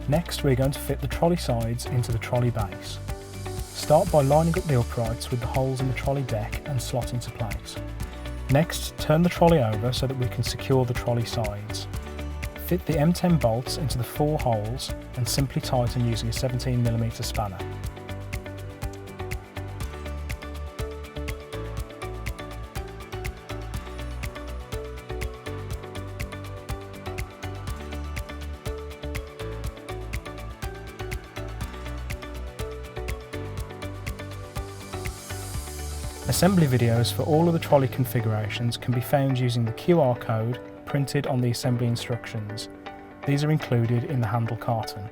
Next, we're going to fit the trolley sides into the trolley base. Start by lining up the uprights with the holes in the trolley deck and slot into place. Next, turn the trolley over so that we can secure the trolley sides. Fit the M10 bolts into the 4 holes and simply tighten using a 17mm spanner. Assembly videos for all of the trolley configurations can be found using the QR code printed on the assembly instructions. These are included in the handle carton.